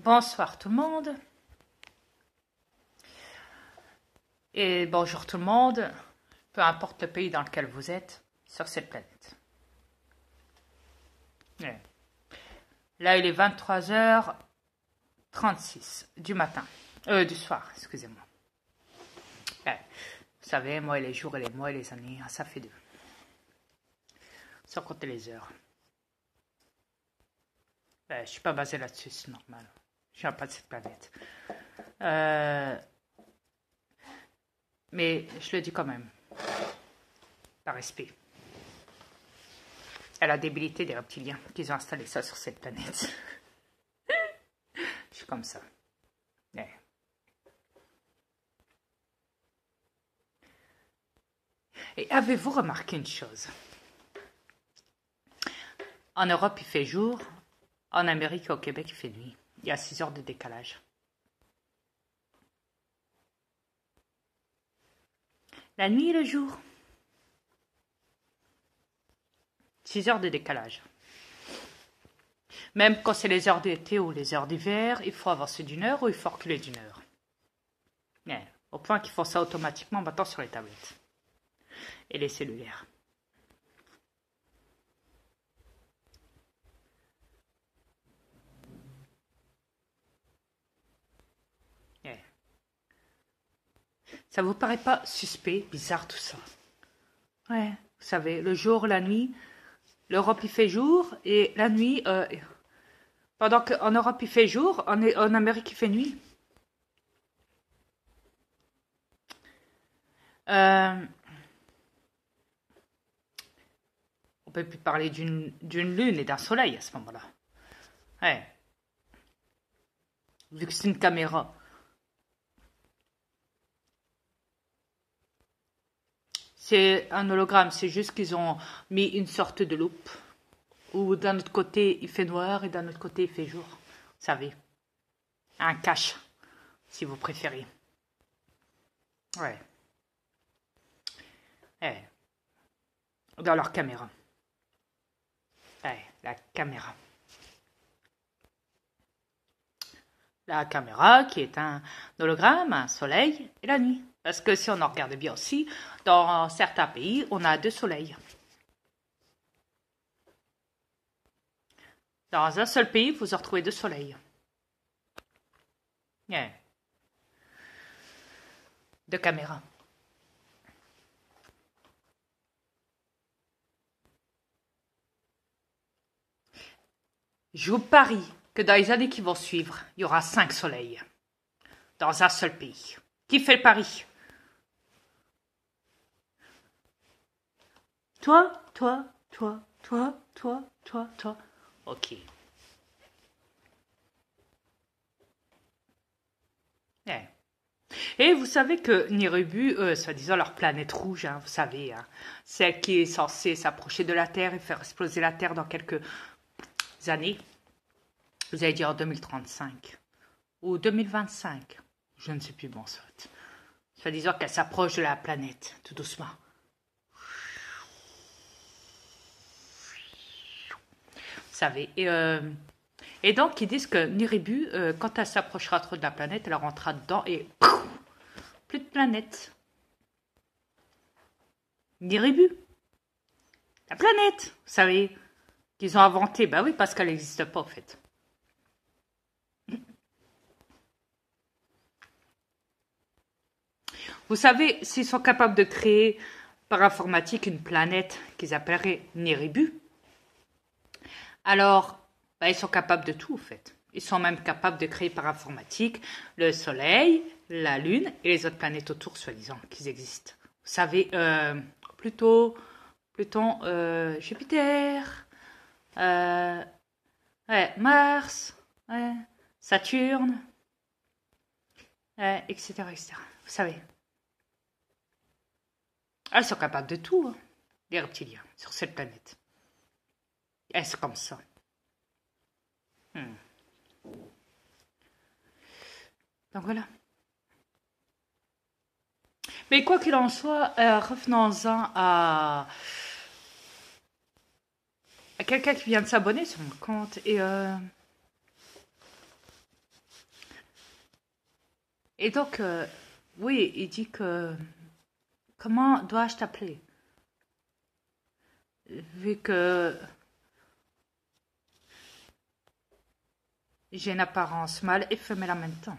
Bonsoir tout le monde et bonjour tout le monde, peu importe le pays dans lequel vous êtes sur cette planète. Ouais. Là il est 23h36 du matin, du soir, excusez-moi. Ouais. Vous savez, moi et les jours et les mois et les années, ça fait deux. Sans compter les heures. Ouais, je suis pas basé là-dessus, c'est normal. Je viens pas de cette planète. Mais je le dis quand même, par respect, à la débilité des reptiliens qui ont installé ça sur cette planète. Je suis comme ça. Ouais. Et avez-vous remarqué une chose? En Europe, il fait jour. En Amérique et au Québec, il fait nuit. Il y a 6 heures de décalage. La nuit et le jour. 6 heures de décalage. Même quand c'est les heures d'été ou les heures d'hiver, il faut avancer d'une heure ou il faut reculer d'une heure. Ouais. Au point qu'ils font ça automatiquement maintenant sur les tablettes. Et les cellulaires. Ouais. Ça vous paraît pas suspect, bizarre tout ça? Ouais, vous savez, le jour, la nuit, l'Europe il fait jour et la nuit, pendant qu'en Europe il fait jour, en Amérique il fait nuit. On peut plus parler d'une lune et d'un soleil à ce moment-là. Ouais. Vu que c'est une caméra. C'est un hologramme, c'est juste qu'ils ont mis une sorte de loupe. Où d'un autre côté il fait noir et d'un autre côté il fait jour. Vous savez. Un cache, si vous préférez. Ouais. Ouais. Dans leur caméra. Ouais, la caméra. La caméra qui est un hologramme, un soleil et la nuit. Parce que si on en regarde bien aussi, dans certains pays, on a 2 soleils. Dans un seul pays, vous en retrouvez 2 soleils. Yeah. 2 caméras. Je vous parie que dans les années qui vont suivre, il y aura 5 soleils. Dans un seul pays. Qui fait le pari? Toi, toi, toi, toi, toi, toi, toi. Ok. Yeah. Et vous savez que Nibiru, soi-disant leur planète rouge, hein, vous savez, hein, celle qui est censée s'approcher de la Terre et faire exploser la Terre dans quelques années, vous allez dire en 2035 ou 2025, je ne sais plus, bon, soi-disant qu'elle s'approche de la planète, tout doucement. Vous savez, et donc ils disent que Nibiru, quand elle s'approchera trop de la planète, elle rentrera dedans et plus de planète. Nibiru, la planète, vous savez, qu'ils ont inventé. Bah oui, parce qu'elle n'existe pas en fait. Vous savez, s'ils sont capables de créer par informatique une planète qu'ils appelleraient Nibiru, alors bah, ils sont capables de tout en fait. Ils sont même capables de créer par informatique le Soleil, la Lune et les autres planètes autour, soi-disant, qu'ils existent. Vous savez, Pluton, Jupiter, ouais, Mars, ouais, Saturne, ouais, etc., etc. Vous savez. Elles sont capables de tout, hein, les reptiliens, sur cette planète. Elles sont comme ça. Donc voilà. Mais quoi qu'il en soit, revenons-en à quelqu'un qui vient de s'abonner sur mon compte et Et donc, oui, il dit que, comment dois-je t'appeler? Vu que j'ai une apparence mâle et femelle en même temps.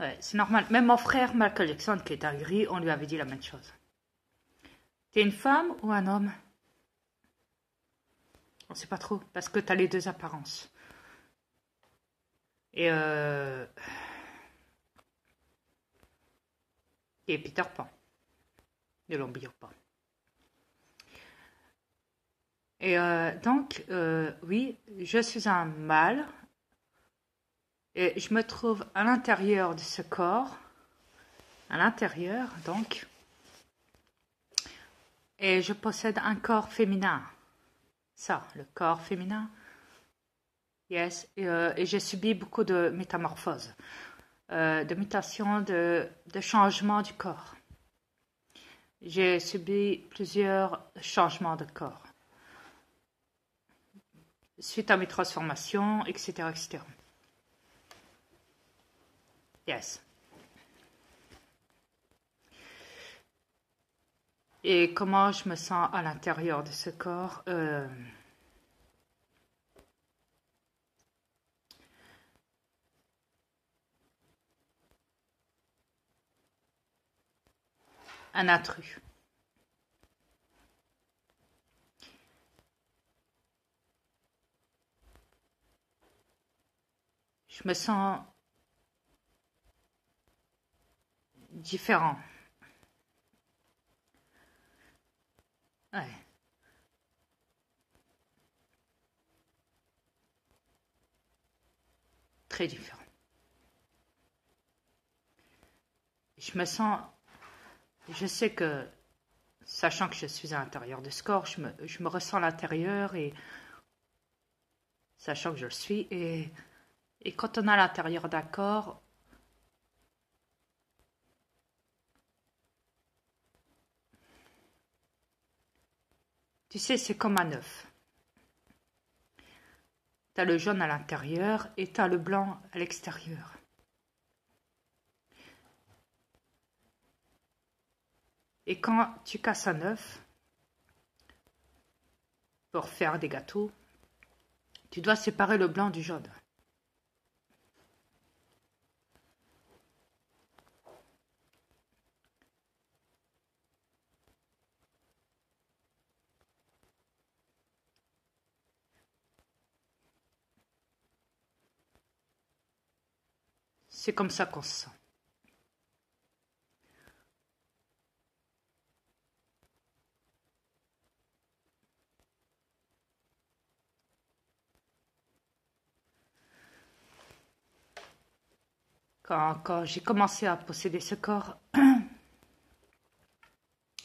Ouais, c'est normal. Même mon frère Michael Jackson, qui est un gris, on lui avait dit la même chose. T'es une femme ou un homme? On sait pas trop, parce que t'as les deux apparences. Et Peter Pan. Ne l'oublions pas. Et donc, oui, je suis un mâle. Et je me trouve à l'intérieur de ce corps. À l'intérieur, donc. Et je possède un corps féminin. Ça, le corps féminin. Yes. Et j'ai subi beaucoup de métamorphoses. De mutations, de changements du corps. J'ai subi plusieurs changements de corps. Suite à mes transformations, etc., etc. Yes. Et comment je me sens à l'intérieur de ce corps? Un intrus. Je me sens différent. Ouais. Très différent. Je me sens... Je sais que, sachant que je suis à l'intérieur de ce corps, je me ressens à l'intérieur et... Sachant que je le suis. Et quand on est à l'intérieur d'un corps... Tu sais, c'est comme un œuf. Tu as le jaune à l'intérieur et tu as le blanc à l'extérieur. Et quand tu casses un œuf, pour faire des gâteaux, tu dois séparer le blanc du jaune. C'est comme ça qu'on se sent. Quand j'ai commencé à posséder ce corps,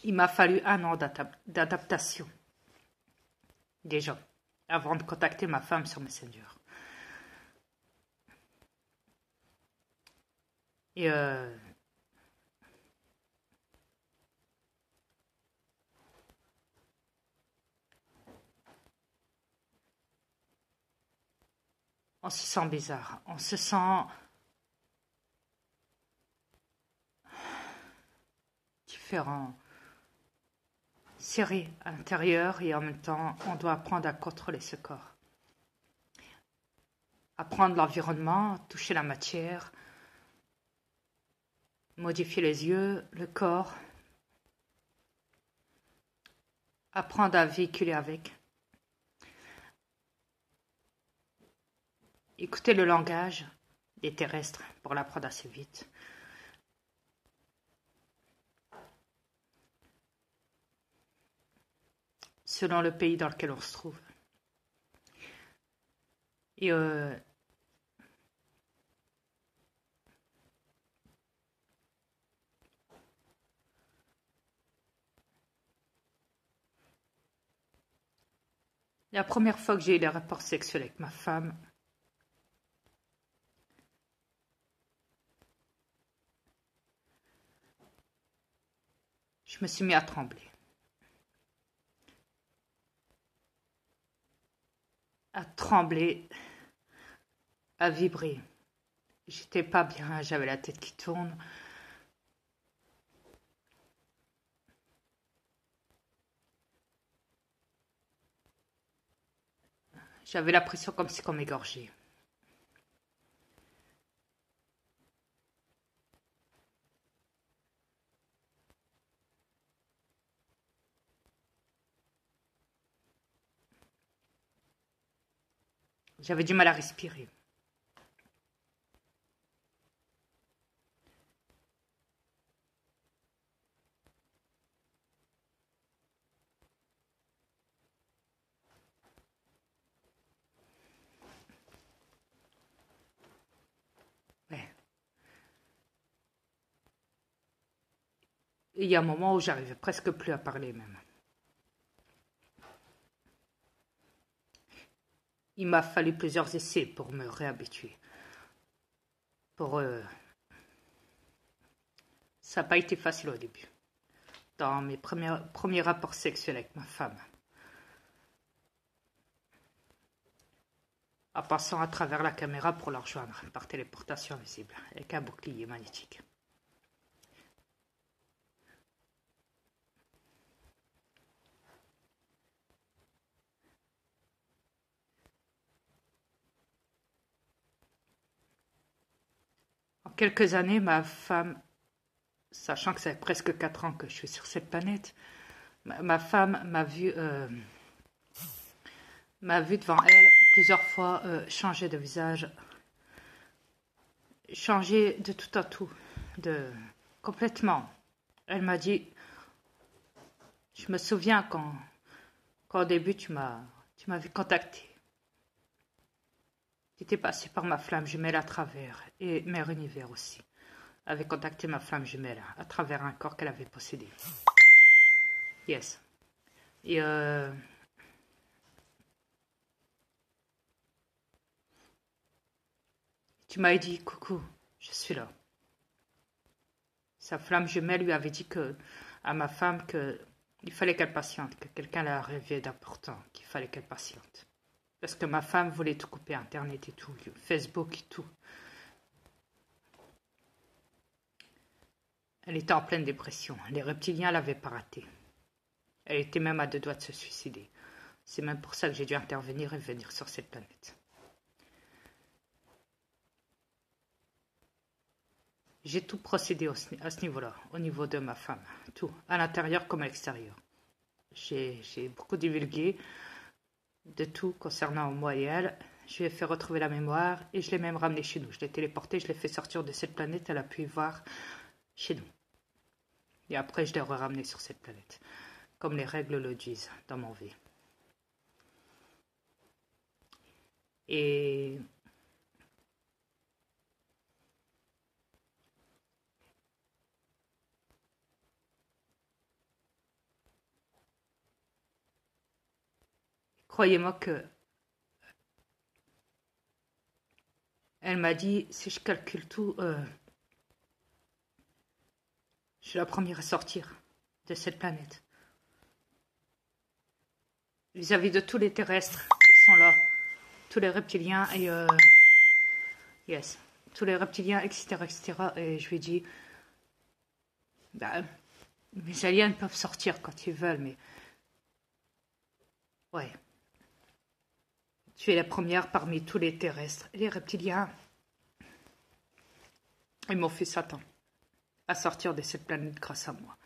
il m'a fallu un an d'adaptation, déjà, avant de contacter ma femme sur Messenger. Et on se sent bizarre, on se sent différent, serré à l'intérieur et en même temps, on doit apprendre à contrôler ce corps. Apprendre l'environnement, toucher la matière, modifier les yeux, le corps, apprendre à véhiculer avec. Écouter le langage des terrestres pour l'apprendre assez vite. Selon le pays dans lequel on se trouve. Et la première fois que j'ai eu les rapports sexuels avec ma femme, je me suis mis à trembler. À trembler, à vibrer. j'étais pas bien, j'avais la tête qui tourne. J'avais l'impression comme si qu'on m'égorgeait. J'avais du mal à respirer. Ouais. Et il y a un moment où j'arrivais presque plus à parler même. Il m'a fallu plusieurs essais pour me réhabituer. Pour Ça n'a pas été facile au début. Dans mes premiers rapports sexuels avec ma femme. En passant à travers la caméra pour la rejoindre par téléportation visible avec un bouclier magnétique. En quelques années, ma femme, sachant que ça fait presque 4 ans que je suis sur cette planète, ma femme m'a vu devant elle plusieurs fois changer de visage, changer de tout à tout, complètement. Elle m'a dit, je me souviens quand au début tu m'avais contacté. Tu étais passé par ma flamme jumelle à travers, et Mère Univers aussi avait contacté ma flamme jumelle à travers un corps qu'elle avait possédé. Yes. Et tu m'avais dit, coucou, je suis là. Sa flamme jumelle lui avait dit à ma femme qu'il fallait qu'elle patiente, que quelqu'un l'a rêvé d'important, qu'il fallait qu'elle patiente. Parce que ma femme voulait tout couper, Internet et tout, Facebook et tout. Elle était en pleine dépression. Les reptiliens l'avaient pas ratée. Elle était même à 2 doigts de se suicider. C'est même pour ça que j'ai dû intervenir et venir sur cette planète. J'ai tout procédé à ce niveau-là, au niveau de ma femme. Tout, à l'intérieur comme à l'extérieur. J'ai beaucoup divulgué de tout concernant moi et elle. Je lui ai fait retrouver la mémoire et je l'ai même ramenée chez nous. Je l'ai téléportée, je l'ai fait sortir de cette planète, elle a pu y voir chez nous. Et après, je l'ai ramenée sur cette planète, comme les règles le disent dans mon vie. Et croyez-moi que elle m'a dit, si je calcule tout, je suis la première à sortir de cette planète. Vis-à-vis de tous les terrestres qui sont là, tous les reptiliens et yes, tous les reptiliens, etc., etc. Et je lui ai dit, bah, mes aliens peuvent sortir quand ils veulent, mais ouais. Tu es la première parmi tous les terrestres. Et les reptiliens, ils m'ont fait Satan à sortir de cette planète grâce à moi,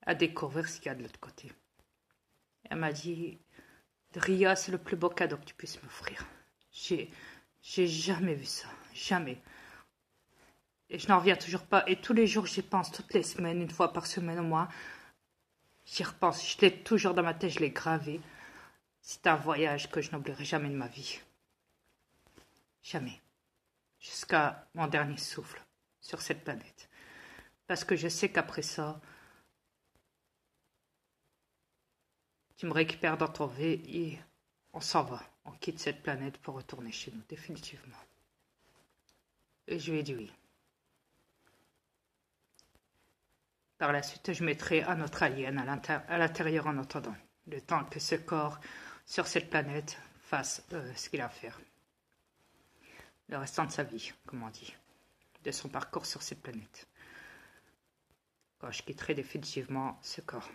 à découvrir ce qu'il y a de l'autre côté. Elle m'a dit, Ria, c'est le plus beau cadeau que tu puisses m'offrir. J'ai jamais vu ça, jamais. Et je n'en reviens toujours pas. Et tous les jours, j'y pense, toutes les semaines, 1 fois par semaine au moins. J'y repense, je l'ai toujours dans ma tête, je l'ai gravé. C'est un voyage que je n'oublierai jamais de ma vie. Jamais. Jusqu'à mon dernier souffle sur cette planète. Parce que je sais qu'après ça, tu me récupères dans ton V et on s'en va. On quitte cette planète pour retourner chez nous, définitivement. Et je lui ai dit oui. Par la suite, je mettrai un autre alien à l'intérieur en attendant, le temps que ce corps sur cette planète fasse ce qu'il a à faire. le restant de sa vie, comme on dit, de son parcours sur cette planète, quand je quitterai définitivement ce corps.